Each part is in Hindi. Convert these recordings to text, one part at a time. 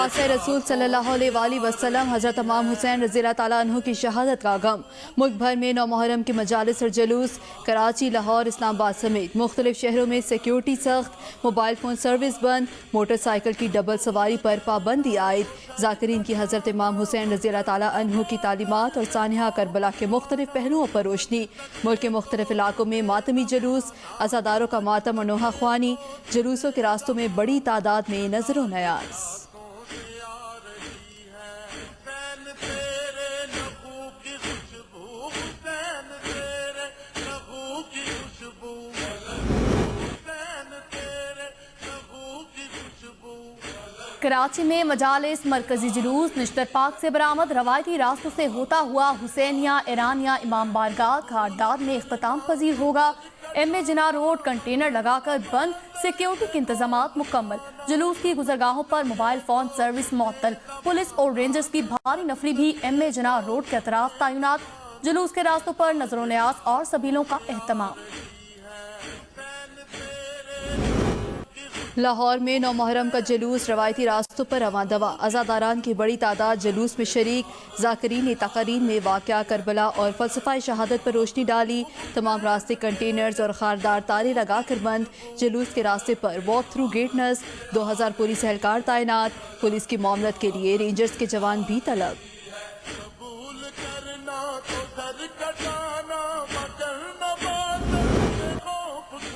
से रसूल सल्लल्लाहु अलैहि वसल्लम हज़रत इमाम हुसैन रज़ियल्लाहु ताला अन्हु की शहादत का गम। मुल्क भर में 9 मुहर्रम के मजालिस और जुलूस। कराची, लाहौर, इस्लामाबाद समेत मुख्तलिफ शहरों में सिक्योरिटी सख्त, मोबाइल फ़ोन सर्विस बंद, मोटरसाइकिल की डबल सवारी पर पाबंदी आयद। ज़ाकिरीन की हज़रत इमाम हुसैन रज़ियल्लाहु ताला अन्हु की तालीमात और सानिहा करबला के मुख्तलिफ पहलुओं पर रोशनी। मुल्क के मुख्तलिफ इलाकों में मातमी जुलूस, अज़ादारों का मातम और नोहा ख्वानी। जुलूसों के रास्तों में बड़ी तादाद में नजर नयाज। कराची में मजालिस, मरकजी जुलूस, निश्तर पार्क से बरामद रवायती रास्तों से होता हुआ हुसैनिया ईरानिया इमाम बारगाह घाटदार में इख्तिताम पजीर होगा। MA जिना रोड कंटेनर लगाकर बंद, सिक्योरिटी के इंतजामात मुकम्मल। जुलूस की गुजरगाहों पर मोबाइल फोन सर्विस मुअत्तल। पुलिस और रेंजर्स की भारी नफरी भी MA जिना रोड के अतराफ तैनात। जुलूस के रास्तों पर नजर न्याज और सबीलों का एहतमाम। लाहौर में 9 मुहर्रम का जुलूस रवायती रास्तों पर रवां दवा। अज़ादारान की बड़ी तादाद जुलूस में शरीक। ज़ाकिरीन ने तकरीर में वाक़या करबला और फ़लसफ़ा शहादत पर रोशनी डाली। तमाम रास्ते कंटेनर्स और खारदार तारे लगाकर बंद। जुलूस के रास्ते पर वॉक थ्रू गेट नस्ब। 2000 पुलिस एहलकार तैनात। पुलिस की मामलत के लिए रेंजर्स के जवान भी तलब।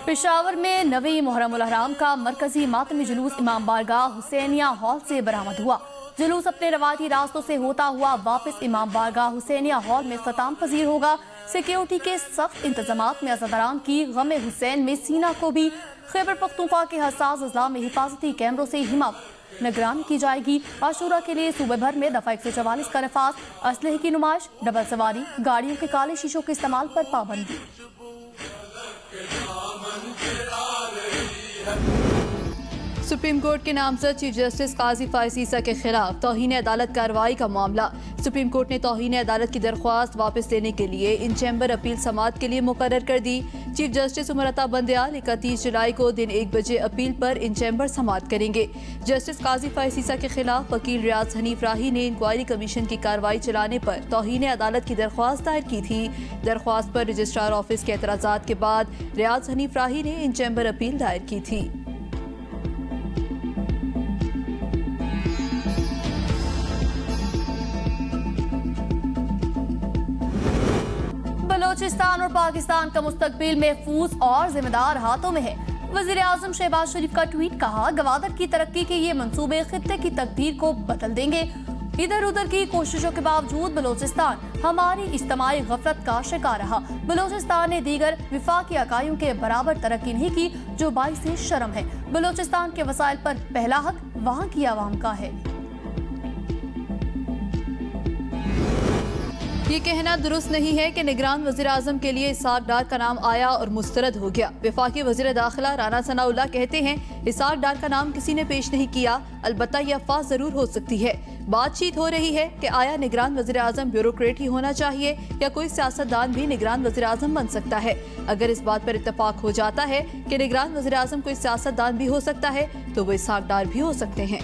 पेशावर में 9वीं मुहर्रम उल हराम का मरकजी मातमी जुलूस इमाम बारगाह हुसैनिया हॉल से बरामद हुआ। जुलूस अपने रवायती रास्तों से होता हुआ वापस इमाम बारगाह हुसैनिया हॉल में इख्तिताम पजीर होगा। सिक्योरिटी के सख्त इंतजामात में अज़ादारान की गम हुसैन में सीना को भी खैबर पख्तूनख्वा के हसास अजला में हिफाजती कैमरों से हिमायत निगरानी की जाएगी। आशूरा के लिए सूबे भर में दफा 144 का नफाज। असलहे की नुमाइश, डबल सवारी, गाड़ियों के काले शीशों के इस्तेमाल पर पाबंदी। सुप्रीम कोर्ट के नामजद चीफ जस्टिस काजी फायज ईसा के खिलाफ तौहीन अदालत कार्रवाई का मामला। सुप्रीम कोर्ट ने तौहीन अदालत की दरख्वास्त वापस लेने के लिए इन चैम्बर अपील समाअत के लिए मुकर्रर कर दी। चीफ जस्टिस उमर अता बंदयाल 31 जुलाई को दिन 1 बजे अपील पर इन चैम्बर समाअत करेंगे। जस्टिस काजी फायज ईसा के खिलाफ वकील रियाज हनीफ राही ने इंक्वायरी कमीशन की कार्रवाई चलाने पर तौहीन अदालत की दरख्वास्त दायर की थी। दरख्वास्त पर रजिस्ट्रार ऑफिस के एतराज़ात के बाद रियाज हनीफ राही ने इन चैम्बर अपील दायर की थी। बलोचिस्तान और पाकिस्तान का मुस्तकबिल महफूज और जिम्मेदार हाथों में है। वज़ीर आज़म शहबाज शरीफ का ट्वीट, कहा गवादर की तरक्की के ये मंसूबे खित्ते की तकदीर को बदल देंगे। इधर उधर की कोशिशों के बावजूद बलोचिस्तान हमारी इज्तिमाई गफलत का शिकार रहा। बलोचिस्तान ने दीगर विफाकी इकाइयों के बराबर तरक्की नहीं की, जो बाइस शर्म है। बलोचिस्तान के वसाइल पर पहला हक वहाँ की आवाम का है। ये कहना दुरुस्त नहीं है कि निगरान वज़ीर आज़म के लिए इसाक डार का नाम आया और मुस्तरद हो गया। वफाकी वज़ीर दाखिला राना सनाउल्लाह कहते हैं इसाक डार का नाम किसी ने पेश नहीं किया, अलबत्ता यह अफवाह जरूर हो सकती है। बातचीत हो रही है कि आया निगरान वज़ीर आज़म ब्यूरोक्रेट ही होना चाहिए या कोई सियासतदान भी निगरान वज़ीर आज़म बन सकता है। अगर इस बात पर इत्तफाक हो जाता है कि निगरान वज़ीर आज़म कोई सियासतदान भी हो सकता है तो वो इसाक डार भी हो सकते हैं।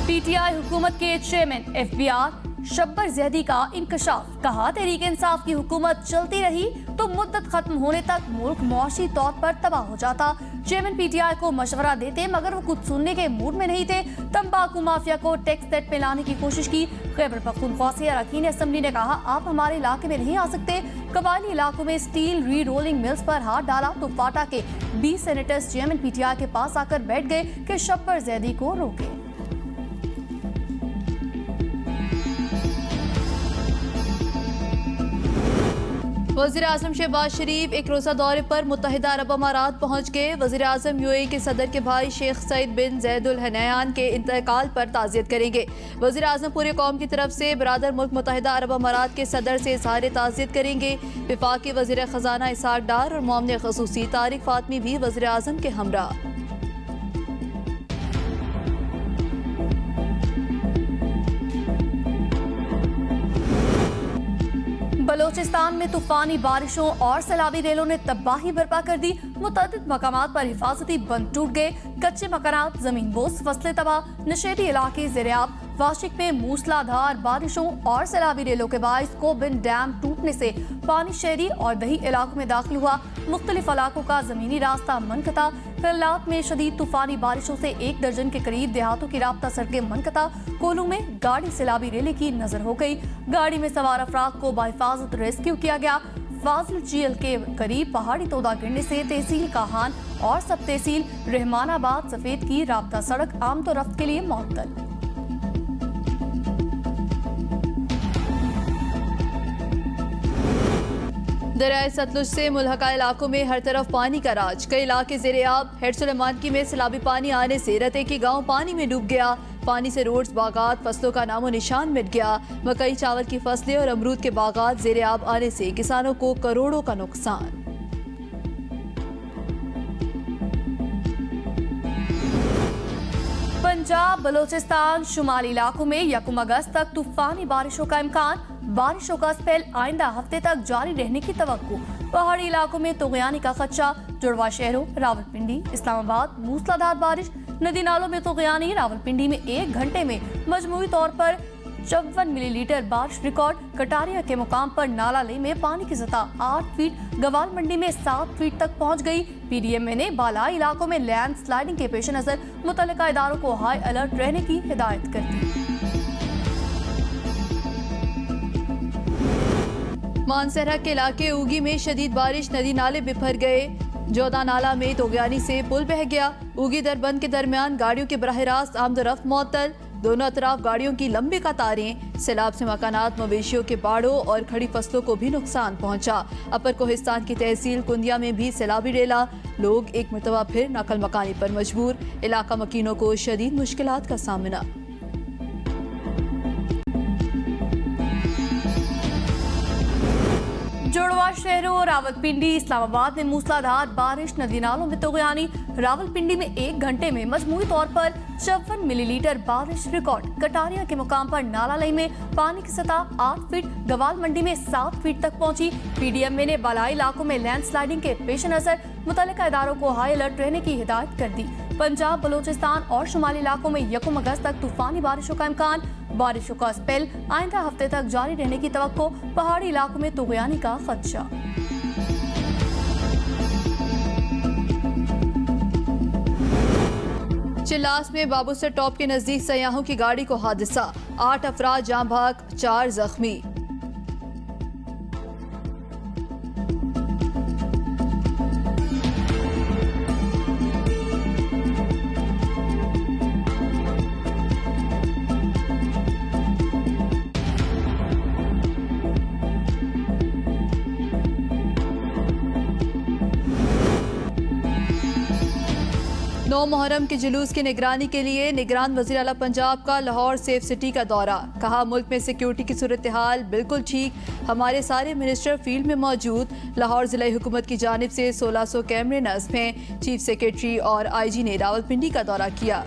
PTI हुकूमत के चेयरमैन FBR शब्बर ज़ैदी का इंकशाफ, कहा तहरीक इंसाफ की हुकूमत चलती रही तो मुद्दत खत्म होने तक मुल्क मुआशी तौर पर तबाह हो जाता। चेयरमैन PTI को मशवरा देते मगर वो कुछ सुनने के मूड में नहीं थे। तंबाकू माफिया को टैक्स सेट में लाने की कोशिश की। खैबर पख्तूनख्वा से अरकान असम्बली ने कहा आप हमारे इलाके में नहीं आ सकते। कबायली इलाकों में स्टील री रोलिंग मिल्स पर हाथ डाला तो फाटा के 20 सेनेटर्स चेयरमैन PTI के पास आकर बैठ गए कि शब्बर ज़ैदी को रोके। वज़ीर आज़म शहबाज शरीफ एक रोज़ा दौरे पर मुत्तहिदा अरब अमारात पहुँच गए। वज़ीर आज़म UAE के सदर के भाई शेख सईद बिन ज़ैद अल नहयान के इंतकाल पर ताज़ियत करेंगे। वज़ीर आज़म पूरे कौम की तरफ से बरादर मुल्क मुत्तहिदा अरब अमारात के सदर से इज़हार ताज़ियत करेंगे। वफाकी वज़ीर ख़जाना इसाक डार और मोमन ख़ुसूसी तारिक फ़ातमी भी वज़ीर आज़म के हमरा। बलोचिस्तान में तूफानी बारिशों और सैलाबी रेलों ने तबाही बर्पा कर दी। मुतअद्दिद मकामात पर हिफाजती बंद टूट गए, कच्चे मकानात, जमीन बोस, फसलें तबाह, नशेबी इलाके ज़ेर-ए-आब। वाशिक में मूसलाधार बारिशों और सैलाबी रेलों के बाइस कोबिन डैम टूटने से पानी शहरी और दही इलाकों में दाखिल हुआ। मुख्तलिफ इलाकों का जमीनी रास्ता मनकता। फिलहाल में शदीद तूफानी बारिशों से 1 दर्जन के करीब देहातों की राब्ता सड़कें मनकता। कोलू में गाड़ी सैलाबी रेले की नजर हो गई। गाड़ी में सवार अफराद को बाहिफाजत रेस्क्यू किया गया। फाजिल झील के करीब पहाड़ी तोदा गिरने से तहसील काहान और सब तहसील रहमानाबाद सफेद की राब्ता सड़क आमद रफ्त के लिए मुअत्तल। दरियाए सतलुज से मुल्हका इलाकों में हर तरफ पानी का राज। कई इलाके ज़ेर-ए-आब। हेड सुलेमानकी में सैलाबी पानी आने से रते की गांव पानी में डूब गया। पानी से रोड्स, बागात, फसलों का नामो निशान मिट गया। मकई, चावल की फसलें और अमरूद के बागात ज़ेर-ए-आब आने से किसानों को करोड़ों का नुकसान। पंजाब, बलोचिस्तान, शुमाली इलाकों में 1 अगस्त तक तूफानी बारिशों का इम्कान। बारिशों का स्पेल आइंदा हफ्ते तक जारी रहने की तवक्को। पहाड़ी इलाकों में तूग़यानी का खदशा। जुड़वा शहरों रावलपिंडी, इस्लामाबाद मूसलाधार बारिश। नदी नालों में तूग़यानी। रावलपिंडी में 1 घंटे में मजमूई तौर पर 54 मिलीलीटर बारिश रिकॉर्ड। कटारिया के मुकाम पर नाला में पानी की सतह 8 फीट, गवाल मंडी में 7 फीट तक पहुंच गई। पीडीएमए ने बालाई इलाकों में लैंड स्लाइडिंग के पेश नजर मुतल्लिका इदारों को हाई अलर्ट रहने की हिदायत कर दी। मानसरहा के इलाके ऊगी में शदीद बारिश, नदी नाले बिफर गए। जोधा नाला में तोगयानी से पुल बह गया। ऊगी दरबंद के दरमियान गाड़ियों के बराह रास्त आमद रफ्त मुअत्तल। दोनों अतराफ गाड़ियों की लंबी कतारें। सैलाब से मकानात, मवेशियों के बाड़ों और खड़ी फसलों को भी नुकसान पहुंचा। अपर कोहिस्तान की तहसील कुंदिया में भी सैलाबी रेला। लोग एक मरतबा फिर नकल मकानी पर मजबूर। इलाका मकीनों को शदीद मुश्किलात का सामना। जुड़वा शहरों रावलपिंडी, इस्लामाबाद में मूसलाधार बारिश, नदी नालों में तूग़यानी। रावलपिंडी में 1 घंटे में मजमूई तौर पर 54 मिलीलीटर बारिश रिकॉर्ड। कटारिया के मुकाम पर नाला में पानी की सतह 8 फीट, गवाल मंडी में 7 फीट तक पहुंची। पीडीएमए ने बालाई इलाकों में लैंड स्लाइडिंग के पेश नजर मुतल्लिका इदारों को हाई अलर्ट रहने की हिदायत कर दी। पंजाब, बलोचिस्तान और शुमाली इलाकों में 1 अगस्त तक तूफानी बारिशों का इम्कान। बारिशों का स्पेल आइंदा हफ्ते तक जारी रहने की तवक्को। पहाड़ी इलाकों में तूग़यानी का खदशा। चिल्लास में बाबूसर टॉप के नजदीक सयाहों की गाड़ी को हादसा। 8 अफराद जाँ भाग, 4 जख्मी। नौ मुहर्रम के जुलूस की निगरानी के लिए निगरान वज़ीर आला पंजाब का लाहौर सेफ सिटी का दौरा। कहा, मुल्क में सिक्योरिटी की सूरत हाल बिल्कुल ठीक, हमारे सारे मिनिस्टर फील्ड में मौजूद। लाहौर ज़िला हुकूमत की जानिब से 1600 कैमरे नस्ब हैं। चीफ सेक्रेटरी और IG ने रावलपिंडी का दौरा किया।